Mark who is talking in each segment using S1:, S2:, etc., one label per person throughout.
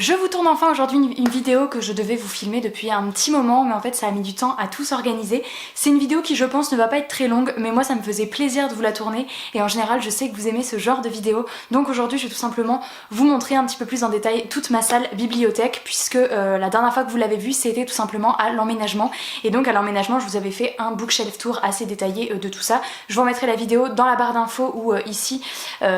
S1: Je vous tourne enfin aujourd'hui une vidéo que je devais vous filmer depuis un petit moment, mais en fait ça a mis du temps à tout s'organiser. C'est une vidéo qui je pense ne va pas être très longue, mais moi ça me faisait plaisir de vous la tourner et en général je sais que vous aimez ce genre de vidéo. Donc aujourd'hui je vais tout simplement vous montrer un petit peu plus en détail toute ma salle bibliothèque, puisque la dernière fois que vous l'avez vue c'était tout simplement à l'emménagement. Et donc à l'emménagement je vous avais fait un bookshelf tour assez détaillé de tout ça. Je vous remettrai la vidéo dans la barre d'infos ou ici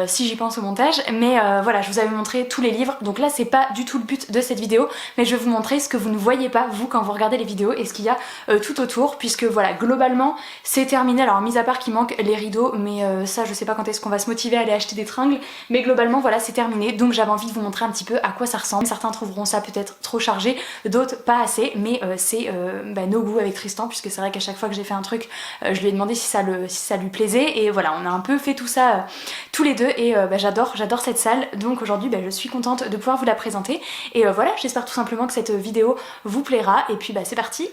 S1: si j'y pense au montage. Mais voilà, je vous avais montré tous les livres, donc là c'est pas du tout le but de cette vidéo, mais je vais vous montrer ce que vous ne voyez pas vous quand vous regardez les vidéos et ce qu'il y a tout autour, puisque voilà, globalement c'est terminé. Alors mis à part qu'il manque les rideaux, mais ça je sais pas quand est-ce qu'on va se motiver à aller acheter des tringles, mais globalement voilà c'est terminé. Donc j'avais envie de vous montrer un petit peu à quoi ça ressemble. Certains trouveront ça peut-être trop chargé, d'autres pas assez, mais c'est nos goûts avec Tristan, puisque c'est vrai qu'à chaque fois que j'ai fait un truc je lui ai demandé si ça lui plaisait, et voilà, on a un peu fait tout ça tous les deux, et j'adore cette salle. Donc aujourd'hui je suis contente de pouvoir vous la présenter, et voilà, j'espère tout simplement que cette vidéo vous plaira, et puis c'est parti.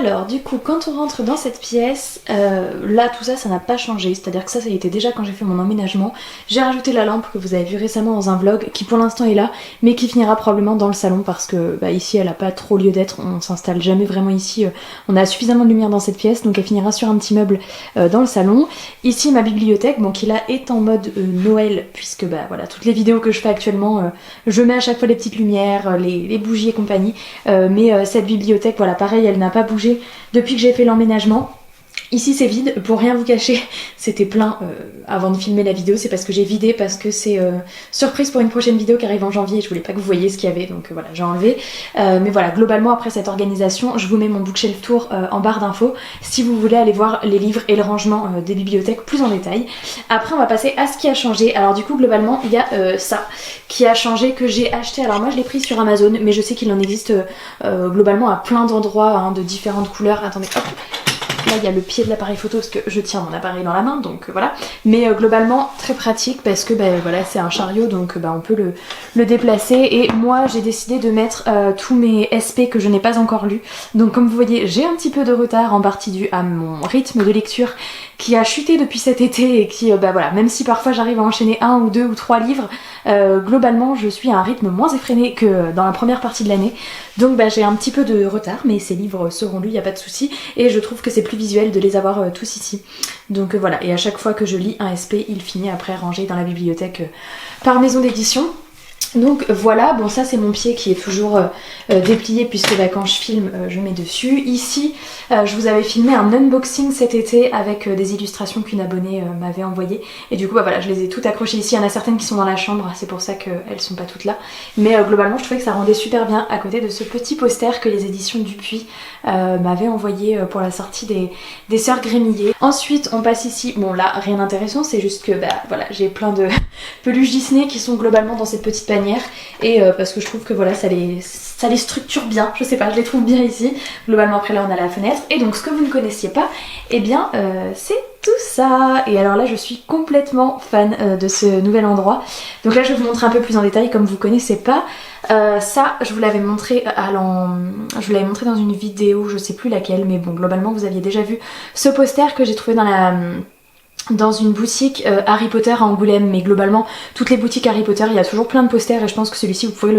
S1: Alors du coup quand on rentre dans cette pièce, là tout ça n'a pas changé, c'est-à-dire que ça a été déjà quand j'ai fait mon emménagement. J'ai rajouté la lampe que vous avez vue récemment dans un vlog, qui pour l'instant est là, mais qui finira probablement dans le salon, parce que ici elle a pas trop lieu d'être, on s'installe jamais vraiment ici, on a suffisamment de lumière dans cette pièce, donc elle finira sur un petit meuble dans le salon. Ici ma bibliothèque, bon qui là est en mode Noël, puisque voilà, toutes les vidéos que je fais actuellement, je mets à chaque fois les petites lumières, les bougies et compagnie, mais cette bibliothèque, voilà, pareil, elle n'a pas bougé depuis que j'ai fait l'emménagement. Ici c'est vide, pour rien vous cacher, c'était plein avant de filmer la vidéo, c'est parce que j'ai vidé, parce que c'est surprise pour une prochaine vidéo qui arrive en janvier et je voulais pas que vous voyiez ce qu'il y avait, donc voilà, j'ai enlevé. Mais voilà, globalement après cette organisation, je vous mets mon bookshelf tour en barre d'infos si vous voulez aller voir les livres et le rangement des bibliothèques plus en détail. Après on va passer à ce qui a changé. Alors du coup globalement il y a ça qui a changé, que j'ai acheté. Alors moi je l'ai pris sur Amazon, mais je sais qu'il en existe globalement à plein d'endroits, de différentes couleurs. Attendez, hop. Là il y a le pied de l'appareil photo parce que je tiens mon appareil dans la main, donc voilà. Mais globalement très pratique, parce que voilà, c'est un chariot, donc on peut le déplacer. Et moi j'ai décidé de mettre tous mes SP que je n'ai pas encore lus. Donc comme vous voyez j'ai un petit peu de retard, en partie dû à mon rythme de lecture qui a chuté depuis cet été, et qui voilà, même si parfois j'arrive à enchaîner 1 ou 2 ou 3 livres, globalement je suis à un rythme moins effréné que dans la première partie de l'année. Donc j'ai un petit peu de retard, mais ces livres seront lus, il n'y a pas de souci, et je trouve que c'est plus visuel de les avoir tous ici. Donc voilà, et à chaque fois que je lis un SP, il finit après rangé dans la bibliothèque par maison d'édition. Donc voilà, bon ça c'est mon pied qui est toujours déplié, puisque quand je filme je mets dessus. Ici je vous avais filmé un unboxing cet été avec des illustrations qu'une abonnée m'avait envoyées, et du coup voilà, je les ai toutes accrochées ici. Il y en a certaines qui sont dans la chambre, c'est pour ça qu'elles sont pas toutes là, mais globalement je trouvais que ça rendait super bien à côté de ce petit poster que les éditions Dupuis m'avaient envoyé pour la sortie des Sœurs Grémillet. Ensuite on passe ici, bon là rien d'intéressant, c'est juste que voilà, j'ai plein de peluches Disney qui sont globalement dans cette petite panière, et parce que je trouve que voilà, ça les structure bien, je sais pas, je les trouve bien ici. Globalement après là on a la fenêtre, et donc ce que vous ne connaissiez pas, et bien c'est tout ça. Et alors là je suis complètement fan de ce nouvel endroit, donc là je vais vous montrer un peu plus en détail comme vous connaissez pas. Ça je vous l'avais montré dans une vidéo, je sais plus laquelle, mais bon globalement vous aviez déjà vu ce poster que j'ai trouvé dans une boutique Harry Potter à Angoulême. Mais globalement toutes les boutiques Harry Potter il y a toujours plein de posters, et je pense que celui-ci vous pouvez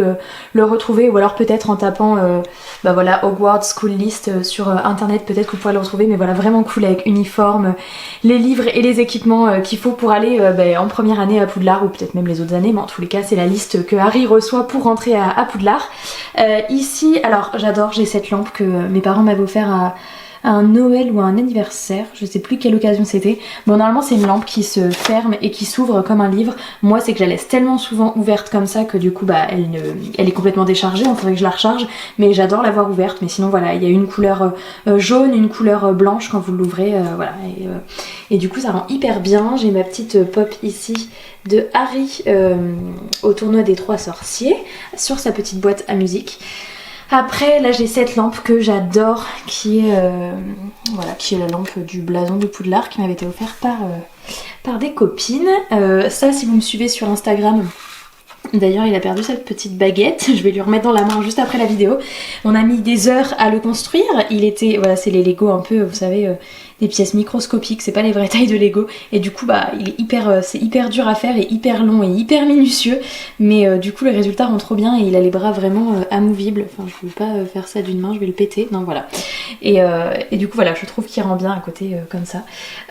S1: le retrouver, ou alors peut-être en tapant voilà, Hogwarts School List sur internet, peut-être que vous pourrez le retrouver. Mais voilà, vraiment cool, avec uniforme, les livres et les équipements qu'il faut pour aller en première année à Poudlard, ou peut-être même les autres années, mais en tous les cas c'est la liste que Harry reçoit pour rentrer à Poudlard. Ici alors j'adore, j'ai cette lampe que mes parents m'avaient offert un Noël ou un anniversaire, je sais plus quelle occasion c'était. Bon, normalement c'est une lampe qui se ferme et qui s'ouvre comme un livre. Moi c'est que je la laisse tellement souvent ouverte comme ça que du coup bah elle est complètement déchargée, il faudrait que je la recharge, mais j'adore l'avoir ouverte. Mais sinon voilà, il y a une couleur jaune, une couleur blanche quand vous l'ouvrez, voilà. Et du coup ça rend hyper bien. J'ai ma petite pop ici de Harry au tournoi des 3 sorciers sur sa petite boîte à musique. Après là j'ai cette lampe que j'adore qui est voilà, qui est la lampe du blason de Poudlard qui m'avait été offerte par des copines. Ça si vous me suivez sur Instagram, d'ailleurs il a perdu cette petite baguette, je vais lui remettre dans la main juste après la vidéo. On a mis des heures à le construire, il était, voilà c'est les Lego un peu, vous savez, des pièces microscopiques, c'est pas les vraies tailles de Lego. Et du coup bah il est c'est hyper dur à faire et hyper long et hyper minutieux. Mais du coup le résultat rend trop bien et il a les bras vraiment amovibles. Enfin je peux pas faire ça d'une main, je vais le péter, non voilà. Et du coup voilà, je trouve qu'il rend bien à côté comme ça.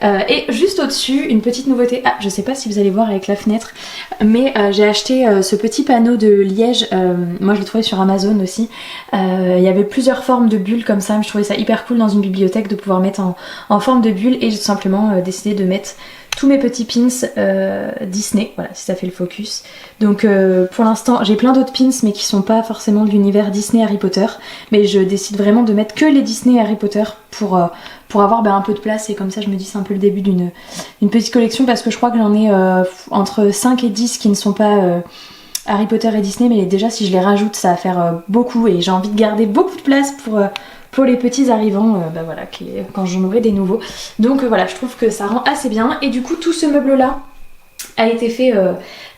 S1: Et juste au-dessus, une petite nouveauté, ah je sais pas si vous allez voir avec la fenêtre, mais j'ai acheté ce petit panneau de liège, moi je l'ai trouvé sur Amazon aussi. Il y avait plusieurs formes de bulles comme ça, mais je trouvais ça hyper cool dans une bibliothèque de pouvoir mettre en forme de bulle, et j'ai tout simplement décidé de mettre tous mes petits pins Disney, voilà si ça fait le focus. Donc pour l'instant j'ai plein d'autres pins mais qui sont pas forcément de l'univers Disney Harry Potter, mais je décide vraiment de mettre que les Disney Harry Potter pour avoir un peu de place, et comme ça je me dis c'est un peu le début d'une petite collection, parce que je crois que j'en ai entre 5 et 10 qui ne sont pas Harry Potter et Disney, mais déjà si je les rajoute ça va faire beaucoup, et j'ai envie de garder beaucoup de place pour les petits arrivants, voilà, quand j'en aurai des nouveaux. Donc voilà, je trouve que ça rend assez bien. Et du coup tout ce meuble là a été fait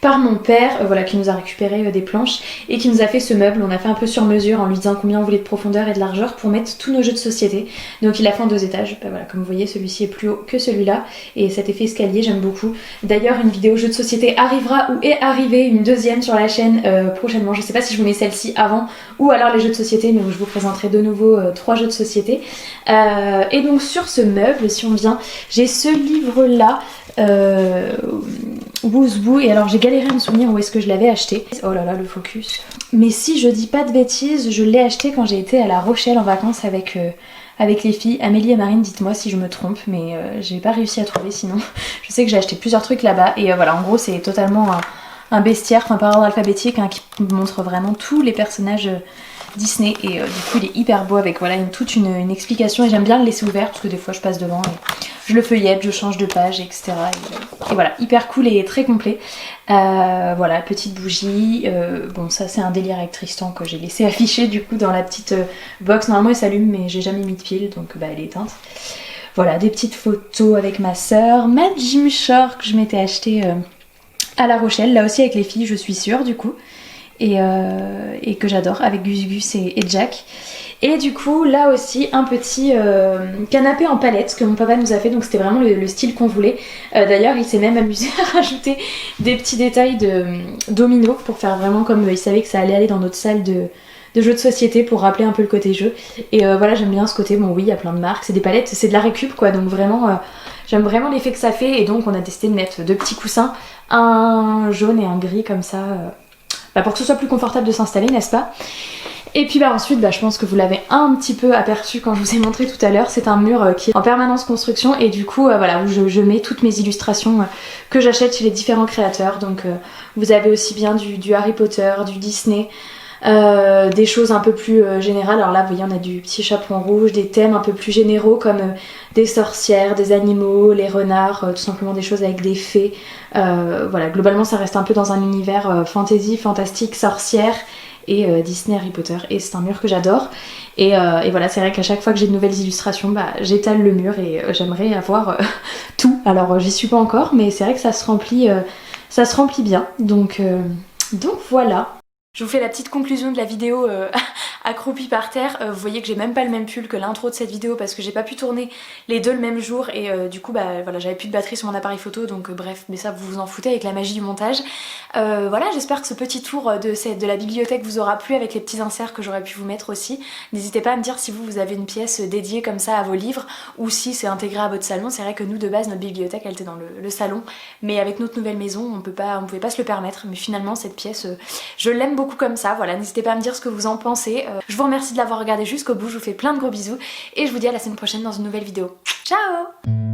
S1: par mon père, voilà, qui nous a récupéré des planches et qui nous a fait ce meuble. On a fait un peu sur mesure en lui disant combien on voulait de profondeur et de largeur pour mettre tous nos jeux de société. Donc il a fait en 2 étages, voilà, comme vous voyez celui-ci est plus haut que celui-là, et cet effet escalier j'aime beaucoup. D'ailleurs une vidéo jeux de société arrivera, ou est arrivée une deuxième sur la chaîne prochainement. Je sais pas si je vous mets celle-ci avant ou alors les jeux de société, mais où je vous présenterai de nouveau 3 jeux de société. Et donc sur ce meuble, si on vient, j'ai ce livre là, Woozoo, et alors j'ai galéré à me souvenir où est-ce que je l'avais acheté. Oh là là le focus. Mais si je dis pas de bêtises, je l'ai acheté quand j'ai été à La Rochelle en vacances avec les filles. Amélie et Marine, dites-moi si je me trompe, mais j'ai pas réussi à trouver sinon. Je sais que j'ai acheté plusieurs trucs là-bas, et voilà, en gros c'est totalement un bestiaire, enfin par ordre alphabétique, hein, qui montre vraiment tous les personnages Disney, et du coup il est hyper beau avec voilà toute une explication, et j'aime bien le laisser ouvert parce que des fois je passe devant et je le feuillette, je change de page, etc. Et voilà, hyper cool et très complet. Voilà, petite bougie, bon ça c'est un délire avec Tristan que j'ai laissé afficher du coup dans la petite box. Normalement elle s'allume mais j'ai jamais mis de pile, donc elle est éteinte. Voilà, des petites photos avec ma soeur, ma Gymshark que je m'étais acheté à La Rochelle, là aussi avec les filles je suis sûre du coup. Et que j'adore avec Gus Gus et Jack. Et du coup là aussi un petit canapé en palette que mon papa nous a fait, donc c'était vraiment le style qu'on voulait. D'ailleurs il s'est même amusé à rajouter des petits détails de domino pour faire vraiment comme il savait que ça allait aller dans notre salle de jeux de société, pour rappeler un peu le côté jeu. Et voilà, j'aime bien ce côté, bon oui il y a plein de marques, c'est des palettes, c'est de la récup quoi, donc vraiment j'aime vraiment l'effet que ça fait. Et donc on a décidé de mettre 2 petits coussins, un jaune et un gris comme ça, pour que ce soit plus confortable de s'installer, n'est-ce pas? Et puis ensuite, je pense que vous l'avez un petit peu aperçu quand je vous ai montré tout à l'heure, c'est un mur qui est en permanence construction, et du coup voilà, où je mets toutes mes illustrations que j'achète chez les différents créateurs. Donc vous avez aussi bien du Harry Potter, du Disney, des choses un peu plus générales. Alors là vous voyez on a du petit chaperon rouge, des thèmes un peu plus généraux comme des sorcières, des animaux, les renards, tout simplement des choses avec des fées. Voilà, globalement ça reste un peu dans un univers fantasy, fantastique, sorcière et Disney, Harry Potter, et c'est un mur que j'adore. Et voilà, c'est vrai qu'à chaque fois que j'ai de nouvelles illustrations, j'étale le mur, et j'aimerais avoir tout. Alors j'y suis pas encore, mais c'est vrai que ça se remplit bien. Donc voilà. Je vous fais la petite conclusion de la vidéo accroupie par terre. Vous voyez que j'ai même pas le même pull que l'intro de cette vidéo parce que j'ai pas pu tourner les deux le même jour, et du coup voilà, j'avais plus de batterie sur mon appareil photo, donc bref, mais ça vous vous en foutez avec la magie du montage. Voilà, j'espère que ce petit tour de la bibliothèque vous aura plu, avec les petits inserts que j'aurais pu vous mettre aussi. N'hésitez pas à me dire si vous avez une pièce dédiée comme ça à vos livres, ou si c'est intégré à votre salon. C'est vrai que nous de base notre bibliothèque elle était dans le salon, mais avec notre nouvelle maison on pouvait pas se le permettre, mais finalement cette pièce je l'aime beaucoup comme ça. Voilà, n'hésitez pas à me dire ce que vous en pensez. Je vous remercie de l'avoir regardé jusqu'au bout, je vous fais plein de gros bisous et je vous dis à la semaine prochaine dans une nouvelle vidéo. Ciao!